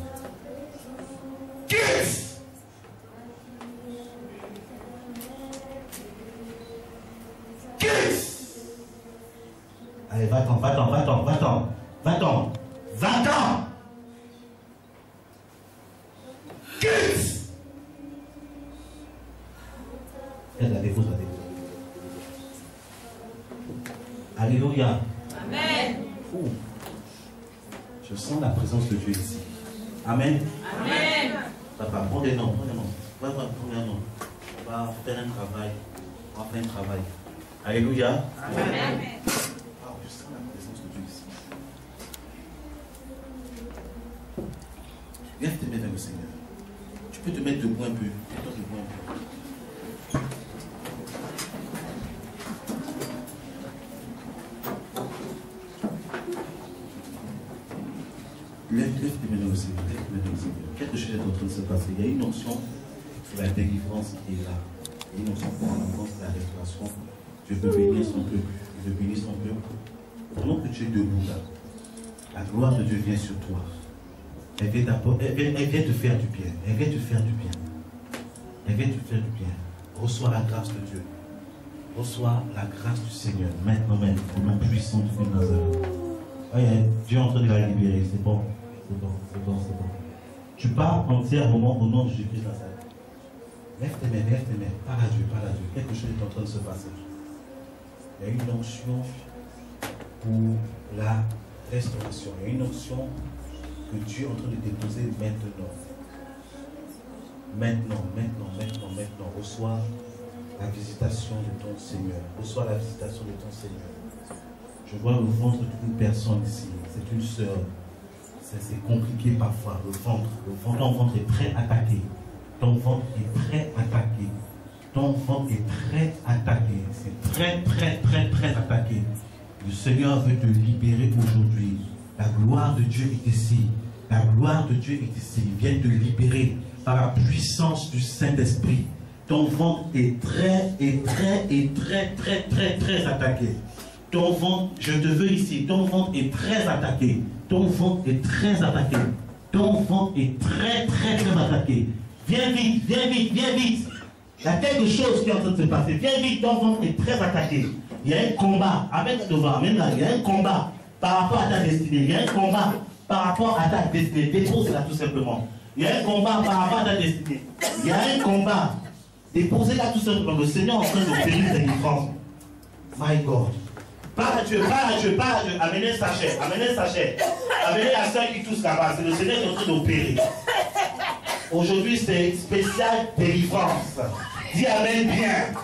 Quitte! Quitte! Allez, va-t'en, va-t'en, va-t'en, va-t'en, va-t'en, va-t'en! Quitte! Elle la dépose, la dépose. Alléluia. Amen. Ouh. Je sens la présence de Dieu ici. Amen. Amen. Papa, prends des noms, prends des noms. Va, prends des noms. On va faire un travail. On va faire un travail. Alléluia. Amen. Ah, je sens la présence de Dieu ici. Lève tes mains vers le Seigneur. Tu peux te mettre debout un peu. Mets-toi debout un peu. Lève tes mains vers le Seigneur. Lève tes mains vers le Seigneur. Quelque chose est en train de se passer. Il y a une onction sur la délivrance qui est là. Il y a une onction pour l'avance de la restauration. Dieu veut bénir son peuple. Il veut bénir son peuple. Pendant que tu es debout là, la gloire de Dieu vient sur toi. Elle vient te faire du bien. Elle vient te faire du bien. Elle vient te faire du bien. Reçois la grâce de Dieu. Reçois la grâce du Seigneur. Maintenant même, au nom puissant du Christ de Nazareth. Dieu est en train de la libérer. C'est bon. C'est bon. C'est bon. C'est bon. Tu pars entièrement au nom de Jésus-Christ de Nazareth. Lève tes mains, lève tes mains. Parle à Dieu, parle à Dieu. Quelque chose est en train de se passer. Il y a une onction pour la restauration. Il y a une onction que Dieu est en train de déposer maintenant. Maintenant. Reçois la visitation de ton Seigneur. Reçois la visitation de ton Seigneur. Je vois le ventre d'une personne ici. C'est une sœur. C'est compliqué parfois. Le ventre. Ton ventre est très attaqué. Ton ventre est très attaqué. Ton ventre est très attaqué. C'est très attaqué. Le Seigneur veut te libérer aujourd'hui. La gloire de Dieu est ici. La gloire de Dieu est ici. Il vient te libérer par la puissance du Saint-Esprit. Ton ventre est très attaqué. Ton ventre, je te veux ici. Ton ventre est très attaqué. Ton ventre est très attaqué. ton ventre est très attaqué. Viens vite, viens vite, viens vite. Il y a quelque chose qui est en train de se passer. Viens vite, ton ventre est très attaqué. Il y a un combat, amène devant, amène là, il y a un combat par rapport à ta destinée. Il y a un combat par rapport à ta destinée. Dépose-la tout simplement. Il y a un combat par rapport à ta destinée. Il y a un combat. Déposez-la tout simplement. Le Seigneur est en train de bénir tes défenses. My God. Parle à Dieu, parle à Dieu, parle à Dieu. Amenez le sachet, amenez le sachet. Amenez la soeur qui touche là-bas. C'est le Seigneur qui est en train d'opérer. Aujourd'hui, c'est spécial délivrance. Dis Amen bien.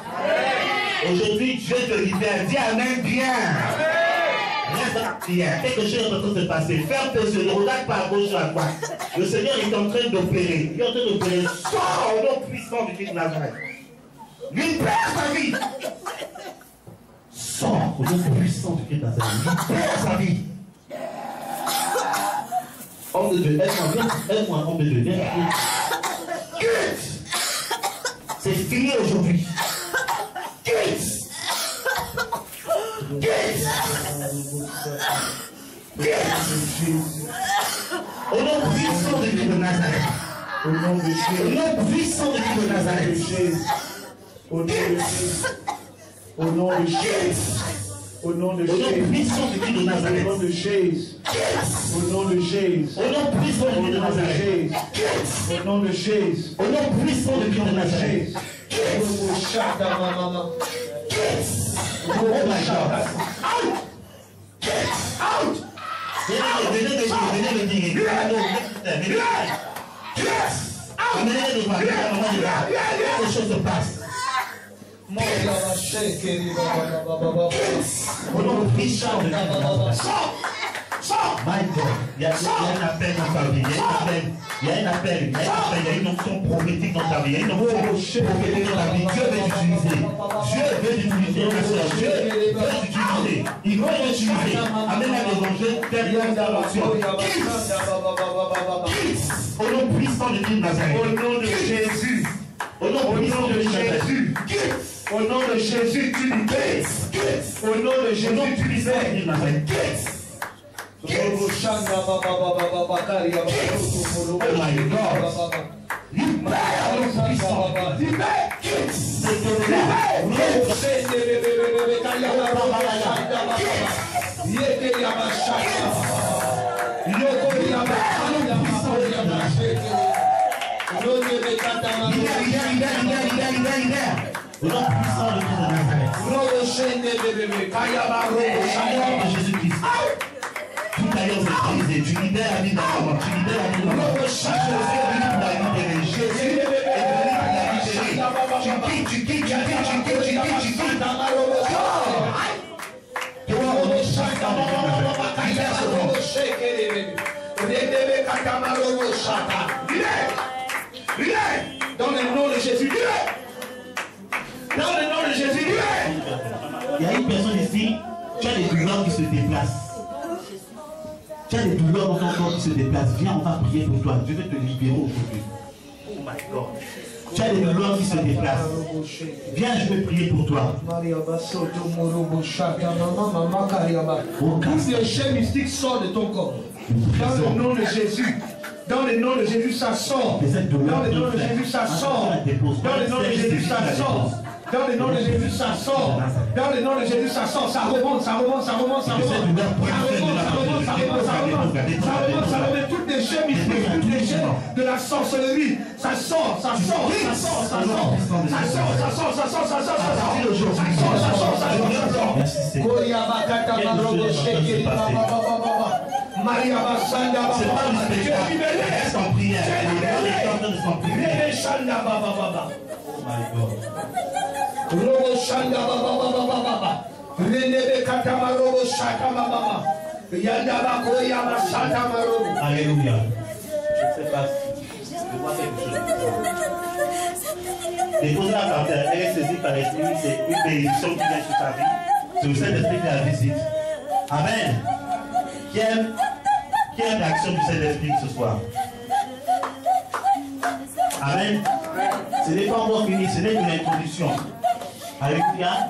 Aujourd'hui, Dieu te libère. Dis Amen bien. Reste bien. Quelque chose est en train de se passer. Ferme tes yeux. Ne regarde pas à gauche ou à droite. Le Seigneur est en train d'opérer. Il est en train d'opérer. Sors au nom puissant du Christ de Nazareth. Libère ta vie. Sors au nom puissant du Christ de Nazareth. Libère sa vie. Homme de Dieu, aide-moi, homme de Dieu, viens. C'est fini aujourd'hui. Au nom puissant de Christ de Nazareth. Au nom puissant de Christ de Nazareth. Au nom de Jésus. Au nom de Jésus. Au nom de Jésus. Au nom de Jésus. Au nom de Jésus. Au nom puissant de Christ de Nazareth. Au nom de Jésus. Au nom puissant de Christ de Nazareth. Oh my God. Out! Get out! Venez le dire. Amenez-le devant. Quelque chose se passe. Au nom puissant de Christ de Nazareth. My God, il y a un appel dans ta vie, il y a un appel, il y a une onction prophétique dans ta vie, il y a une onction prophétique dans ta vie. Dieu veut t'utiliser, Dieu veut t'utiliser, Dieu veut t'utiliser, il veut t'utiliser. Amène l'évangile, fais l'intervention. Au nom puissant de Christ de Nazareth, Au nom de Jésus. au nom puissant de Jésus, Au nom de Jésus, tu libères. Au nom de Jésus, tu libères. Oh my God. Libère le puissant. Libère. Au nom puissant de Jésus-Christ. Tout ailleurs est brisé. Tu libères la vie d'un homme. Tu libères la vie d'un homme. Jésus est venu pour la libérer. Jésus est venu pour la libérer. Tu quittes. Dans le nom de Jésus, dans le nom de Jésus, il y a une personne ici, tu as des douleurs qui se déplacent. Tu as des douleurs dans ton corps qui se déplacent. Viens, on va prier pour toi. Dieu veut te libérer aujourd'hui. Oh my God. Tu as des douleurs qui se déplacent. Viens, je vais prier pour toi. Tous les chaînes mystiques sortent de ton corps. Dans le nom de Jésus. Dans le nom de Jésus, ça sort. Dans le nom de Jésus, ça sort. Dans le nom de Jésus, ça sort. Dans le nom de Jésus, ça sort. Dans le nom de Jésus, ça sort. Ça remonte, ça remonte, ça remonte, ça remonte. Ça remonte, ça remonte, ça remonte, ça remonte. Ça remonte. Toutes les chaînes mystiques, toutes les chaînes de la sorcellerie, ça sort, ça sort, ça sort, ça sort. Ça sort, ça sort, ça sort, ça sort, ça sort. Ça sort. Maria Bassanda Baba. C'est pas une spectacle. Reste en prière. Reste en train de s'en prier. Shanda Baba Baba. Oh my God. Robo Shanda Baba Baba. Renebe Katama Robo Shakama Baba. Yanda Bako Yama Shanda Marobo. Alléluia. Je ne sais pas si je vois quelque chose. Déposez-la par terre. Elle est saisie par l'esprit. C'est une bénédiction qui vient sur ta vie. C'est le Saint-Esprit qui la visite. Amen. Qui aime l'action du Saint-Esprit ce soir? Amen. Ce n'est pas encore fini, ce n'est qu'une introduction. Alléluia.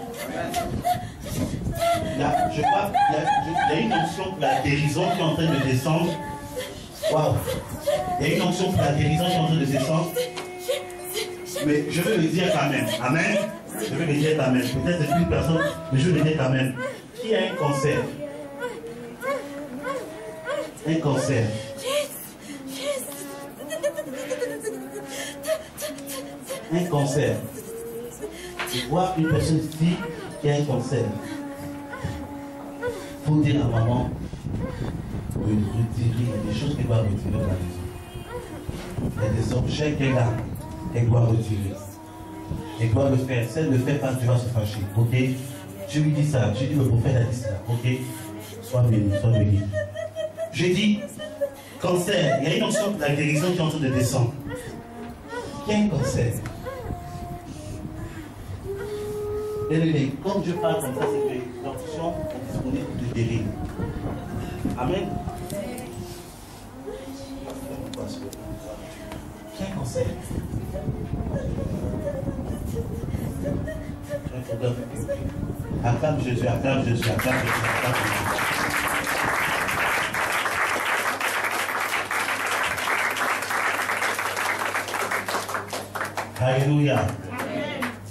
Je crois qu'il y a une option pour la guérison qui est en train de descendre. Waouh. Il y a une onction pour la guérison qui est en train de descendre. Mais je veux le dire quand même. Amen. Je veux le dire quand même. Peut-être c'est plus personne, mais je veux le dire quand même. Qui a un cancer? Un cancer. Un cancer. Tu vois une personne ici qui a un cancer. Il faut dire à maman de retirer des choses qu'elle doit retirer de la maison. Il y a des objets qu'elle doit retirer. Elle doit le faire. Si elle ne le fait pas, tu vas se fâcher. Ok? Je lui dis ça. Je dis le prophète a dit ça. Ok? Sois béni, sois béni. Je dis cancer. Il y a une onction de la guérison qui est en train de descendre. Qui a un cancer? Quand je parle comme ça, c'est que l'onction est disponible pour te guérir. Amen. Qui a un cancer? Acclame Jésus, acclame Jésus, acclame Jésus, acclame Jésus. Alléluia.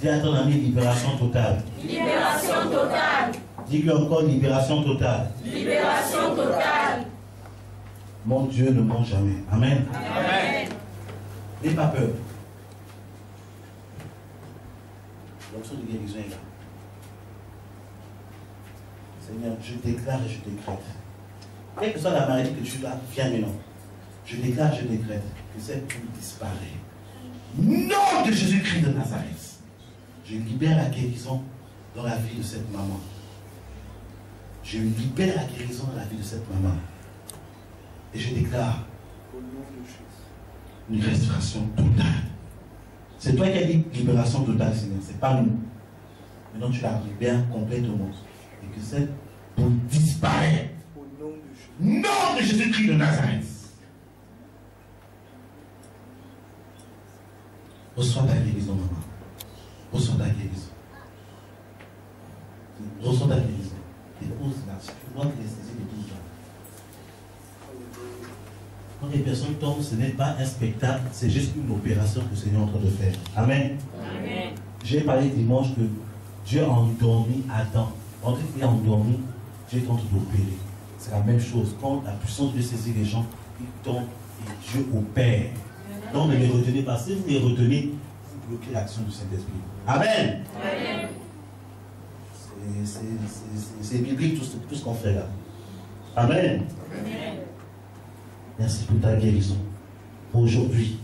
Dis à ton ami libération totale. Libération totale. Dis-lui encore libération totale. Libération totale. Mon Dieu ne ment jamais. Amen. Amen. N'aie pas peur. L'onction de guérison est là. Seigneur, je déclare et je décrète. Quelle que soit la maladie que tu as, viens maintenant. Je déclare, je décrète que cette pluie disparaît. Nom de Jésus-Christ de Nazareth. Je libère la guérison dans la vie de cette maman. Je libère la guérison dans la vie de cette maman. Et je déclare une restauration totale. C'est toi qui as dit libération totale, Seigneur. Ce n'est pas nous. Maintenant, tu la libères complètement. Et que cette boule disparaît. Nom de Jésus-Christ de Nazareth. Reçois ta guérison, maman. Reçois ta guérison. Reçois ta guérison. Dépose là. Tu dois te l'anesthésie de tout ça. Quand les personnes tombent, ce n'est pas un spectacle, c'est juste une opération que le Seigneur est en train de faire. Amen. Amen. J'ai parlé dimanche que Dieu a endormi Adam. Quand il est endormi, Dieu est en train d'opérer. C'est la même chose. Quand la puissance de saisir les gens, ils tombent et Dieu opère. Donc ne les retenez pas. Si vous les retenez, vous bloquez l'action du Saint-Esprit. Amen. Amen. C'est biblique tout ce qu'on fait là. Amen. Amen. Merci pour ta guérison. Aujourd'hui,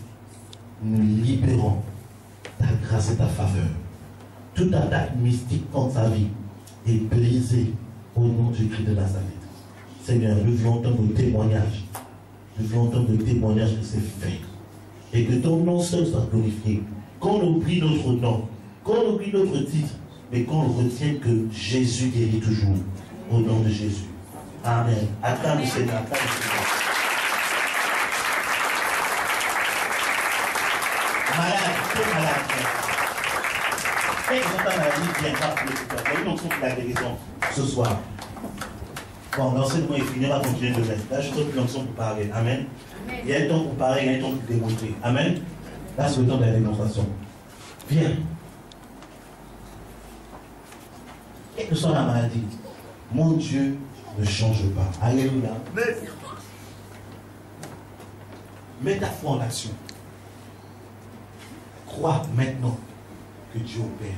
nous libérons ta grâce et ta faveur. Toute attaque mystique contre sa vie est brisée au nom du Christ de Nazareth. Seigneur, nous voulons entendre le témoignage. Nous voulons entendre le témoignage que c'est fait. Et que ton nom seul soit glorifié. Qu'on oublie notre nom, qu'on oublie notre titre, mais qu'on retienne que Jésus guérit toujours. Au nom de Jésus. Amen. Acclame le Seigneur. Acclame le Seigneur. Malade, très malade. Quelle que soit ta maladie, viens pas pour le Seigneur. Il y a une onction pour la guérison ce soir. Bon, l'enseignement est fini, on va continuer de mettre. Là, je trouve une onction pour parler. Amen. Il y a un temps pour parler, il y a un temps pour démontrer. Amen. Là, c'est le temps de la démonstration. Viens. Quelle que soit la maladie, mon Dieu ne change pas. Alléluia. Mets ta foi en action. Crois maintenant que Dieu opère.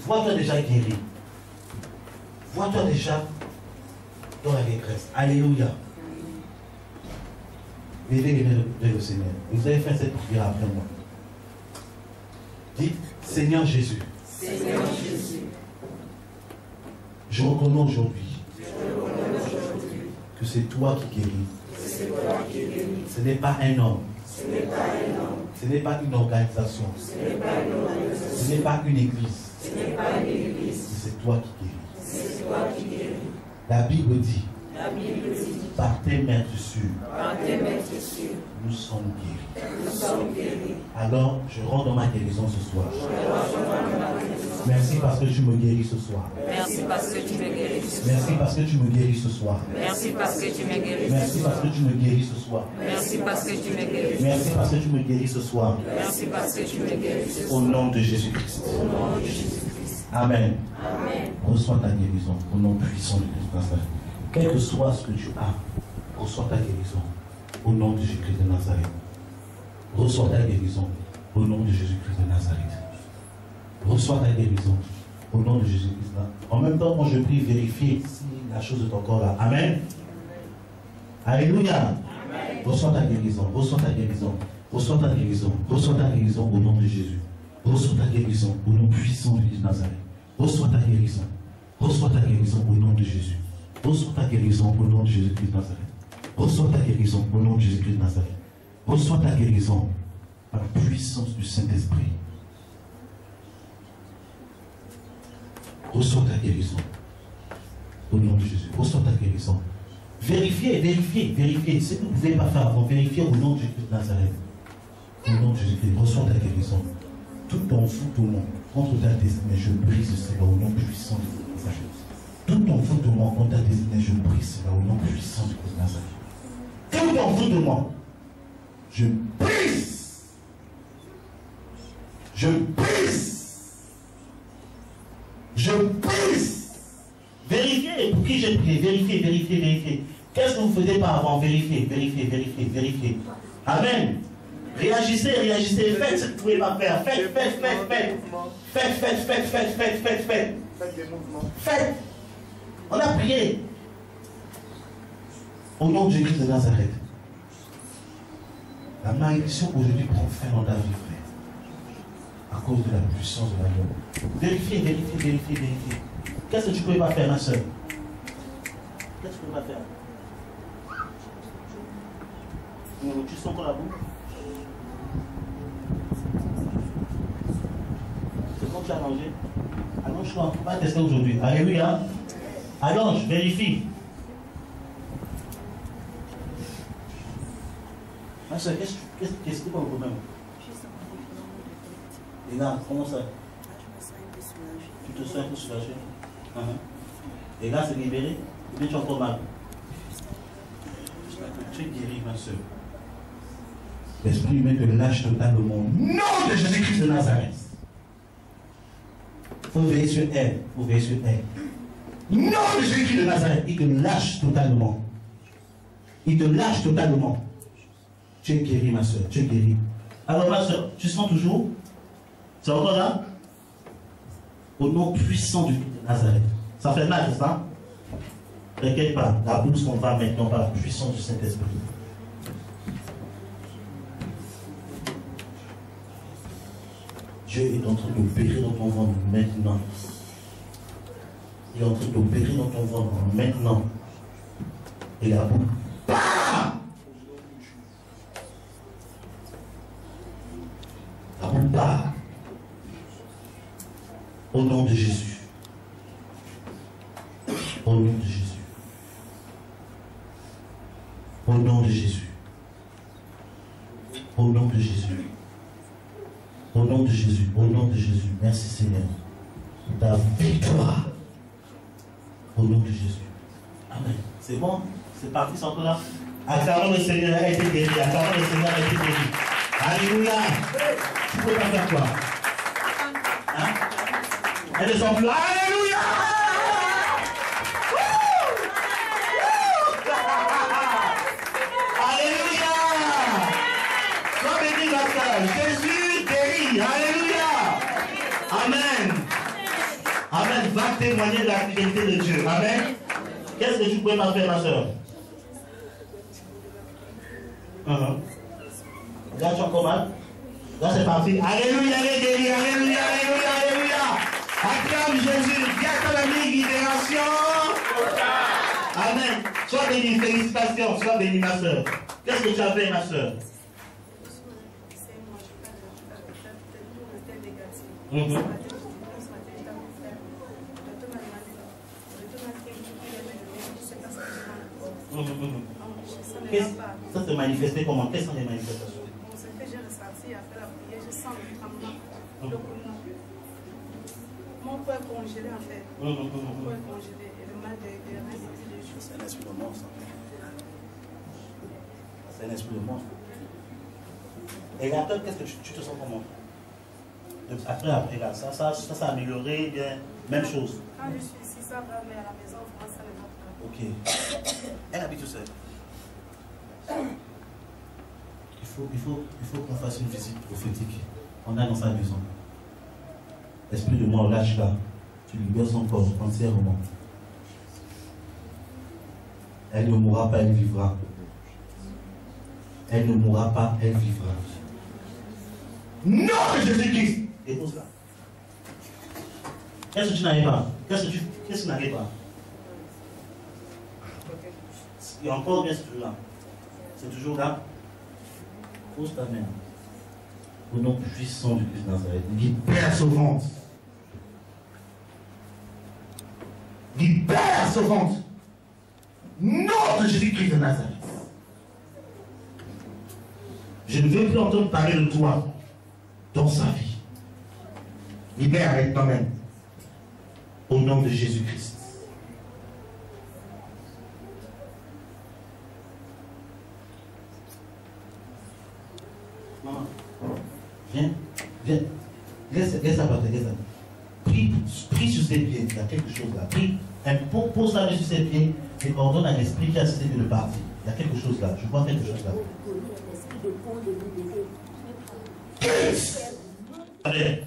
Vois-toi déjà guéri. Vois-toi déjà dans la détresse. Alléluia. Levez le Seigneur. Vous allez faire cette prière après moi. Dites, Seigneur Jésus. Seigneur Jésus. Je reconnais aujourd'hui que c'est toi qui guéris. Ce n'est pas un homme. Ce n'est pas une organisation. Ce n'est pas une église. C'est toi qui guéris. La Bible dit Par tes meurtrissures, nous sommes guéris. Alors, je rends dans ma guérison ce soir. Merci parce que tu me guéris ce soir. Merci parce que tu me guéris ce soir. Merci parce que tu me guéris ce soir. Merci parce que tu me guéris Merci parce que tu me guéris ce soir. Merci parce que tu me guéris. Merci parce que tu me guéris ce soir. Merci parce que tu me guéris ce soir. Au nom de Jésus-Christ. Au nom de Jésus-Christ. Amen. Amen. Reçois ta guérison au nom puissant de Christ. Quel que soit ce que tu as, reçois ta guérison au nom de Jésus-Christ de Nazareth. Reçois ta guérison au nom de Jésus-Christ de Nazareth. Reçois ta guérison au nom de Jésus-Christ. En même temps, quand je prie, vérifier si la chose est encore là. Amen. Alléluia. Amen. Reçois ta guérison, reçois ta guérison, reçois ta guérison, reçois ta guérison au nom de Jésus. Reçois ta guérison au nom puissant de Jésus de Nazareth. Reçois ta guérison. Reçois ta guérison au nom de Jésus. Reçois ta guérison au nom de Jésus-Christ de Nazareth. Reçois ta guérison au nom de Jésus-Christ de Nazareth. Reçois ta guérison par la puissance du Saint-Esprit. Reçois ta guérison au nom de Jésus. Reçois ta guérison. Vérifiez, vérifiez, vérifiez. Ce que vous ne pouvez pas faire avant, vérifiez au nom de Jésus-Christ de Nazareth. Au nom de Jésus-Christ, reçois ta guérison. Tout envoûtement contre ta destinée, je brise cela au nom puissant de Jésus de Nazareth. Tout envoûtement contre ta destinée, je brise cela au nom puissant de Jésus de Nazareth. Tout envoûtement, je brise. Je brise. Je brise. Vérifiez pour qui j'ai prié. Vérifiez, vérifiez, vérifiez. Qu'est-ce que vous ne faisiez pas avant? Vérifiez, vérifiez, vérifiez, vérifiez. Amen. Réagissez, réagissez. Faites ce que vous ne pouvez pas faire. Faites, faites, faites, faites. Faites, faites, faites, faites, faites, faites, faites. Faites des mouvements. Faites. On a prié. Au nom de Jésus de Nazareth. La malédiction aujourd'hui prend fin dans ta vie, frère. À cause de la puissance de l'amour. Vérifiez, vérifiez, vérifiez, vérifiez. Qu'est-ce que tu ne peux pas faire, ma soeur? Qu'est-ce que tu ne peux pas faire? Tu sens encore la bouche? C'est quand tu as mangé? Allonge-toi, on ne peut pas tester aujourd'hui. Alléluia. Allonge, vérifie. Ma soeur, qu'est-ce que c'est pas le problème? Et là, comment ça? Tu te sens un peu soulagé? Et là, c'est libéré? Ou bien tu as encore mal? Tu es guéri, ma soeur. L'esprit humain te lâche totalement. Nom de Jésus-Christ de Nazareth. Il faut veiller sur elle. Il faut veiller sur elle. Nom de Jésus-Christ de Nazareth. Il te lâche totalement. Il te lâche totalement. Tu es guéri, ma soeur. Tu es guéri. Alors, ma soeur, tu sens toujours? C'est encore là? Au nom puissant du Christ de Nazareth. Ça fait mal, c'est ça? T'inquiète pas. La bourse, on va maintenant par la puissance du Saint-Esprit. Dieu est en train d'opérer dans ton ventre maintenant. Il est en train d'opérer dans ton ventre maintenant. Et la boue. Bam! La boue part. Au nom de Jésus. Au nom de Jésus. Au nom de Jésus. Au nom de Jésus. Au nom de Jésus. Au nom de Jésus. Merci Seigneur. Ta victoire. Au nom de Jésus. Amen. C'est bon? C'est parti, c'est encore là? Acclamons le Seigneur a été guéri. Acclamons le Seigneur a été guéri. Alléluia. Tu peux pas faire quoi? Hein? Elle est en plus. Alléluia. Alléluia. Sois béni, ma soeur. Jésus guérit. Alléluia. Amen. Amen. Va témoigner de la fidélité de Dieu. Amen. Qu'est-ce que tu peux m'en faire, ma soeur? Là, tu as encore mal? Là, c'est parti. Alléluia, elle est guérie. Alléluia, alléluia, alléluia. Acclame Jésus. Viens comme ami, libération. Amen. Sois béni, félicitations. Sois béni, ma soeur. Qu'est-ce que tu as fait, ma soeur? Ça s'est manifesté comment? Quelles sont les manifestations? Ce que j'ai ressenti après la prière, je sens le tremblement. Donc, mon corps est congelé en fait. Mon corps est congelé. Et le mal des reins depuis les jours. C'est un esprit de monstre. C'est un esprit de monstre. Et après, qu'est-ce que tu te sens comment? Après, là, ça s'est amélioré, bien, même chose. Quand je suis ici, ça va, mais à la maison, vraiment, ça ne va pas. Ok. Elle habite tout seul. Il faut qu'on fasse une visite prophétique. On a dans sa maison. Esprit de mort, lâche là. Tu libères son corps entièrement. Elle ne mourra pas, elle vivra. Elle ne mourra pas, elle vivra. Non de Jésus-Christ! Dépose là. Qu'est-ce que tu n'arrives pas? Qu'est-ce que tu n'arrives pas? Il y a encore bien, c'est toujours là. C'est toujours là. Pose ta main. Au nom puissant du Christ de Nazareth. Libère ce ventre. Libère ce ventre. Nom de Jésus-Christ de Nazareth. Je ne veux plus entendre parler de toi dans sa vie. Libère avec toi-même. Au nom de Jésus-Christ. Maman, viens. Laisse-la partir, laisse-la. Prie sur ses pieds, il y a quelque chose là. Prie, pose la main sur ses pieds et ordonne à l'esprit qui a cessé de partir. Il y a quelque chose là, je vois quelque chose là. Allez.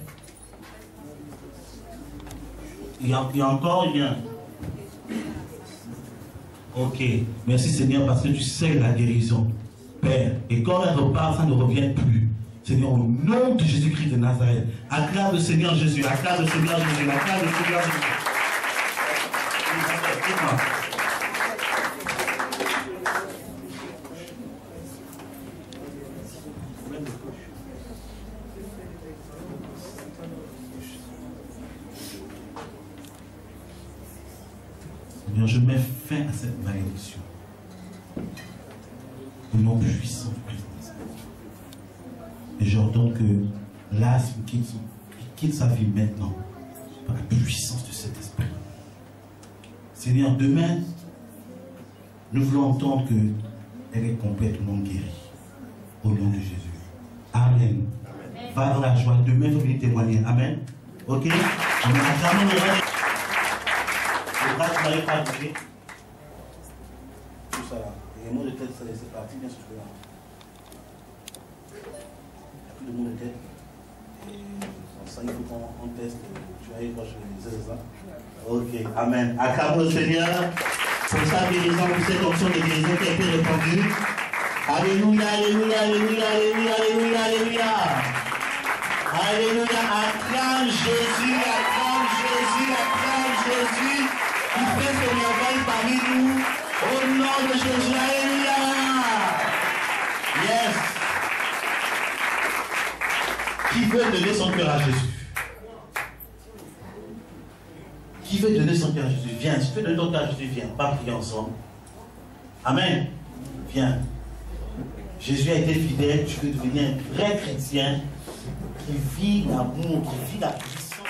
Il y a encore rien. Ok, merci Seigneur parce que tu sais la guérison. Père, et quand elle repart, ça ne revient plus. Seigneur, au nom de Jésus-Christ de Nazareth, acclame le Seigneur Jésus, acclame le Seigneur Jésus, acclame le Seigneur Jésus. Seigneur, je mets fin à cette malédiction. Au nom puissant du Christ. Et j'ordonne que l'asthme quitte sa vie maintenant par la puissance de cet esprit. Seigneur, demain, nous voulons entendre qu'elle est complètement guérie. Au nom de Jésus. Amen. Va dans la joie. Demain, il faut venir témoigner. Amen. Ok? On a acclamé le rêve. Le bras, tu n'arrives pas à bouger. Tout ça là. Et les mots de tête, c'est parti bien sûr là. Il n'y a plus de mots de tête. Et ça, il faut qu'on teste. Tu vas aller voir chez les ailes. Ok. Amen. Acclamons le Seigneur pour sa guérison, pour cette option de guérison qui a été répandue. Alléluia, alléluia, alléluia, alléluia, alléluia, alléluia. Alléluia. Acclame Jésus, acclame Jésus, acclame Jésus. Qui fait ce merveille parmi nous. Au nom de Jésus, alléluia. Yes. Qui veut donner son cœur à Jésus? Qui veut donner son cœur à Jésus? Viens. Si tu veux donner ton cœur à Jésus, viens. On va prier ensemble. Amen. Viens. Jésus a été fidèle. Tu veux devenir un vrai chrétien qui vit l'amour, qui vit la puissance.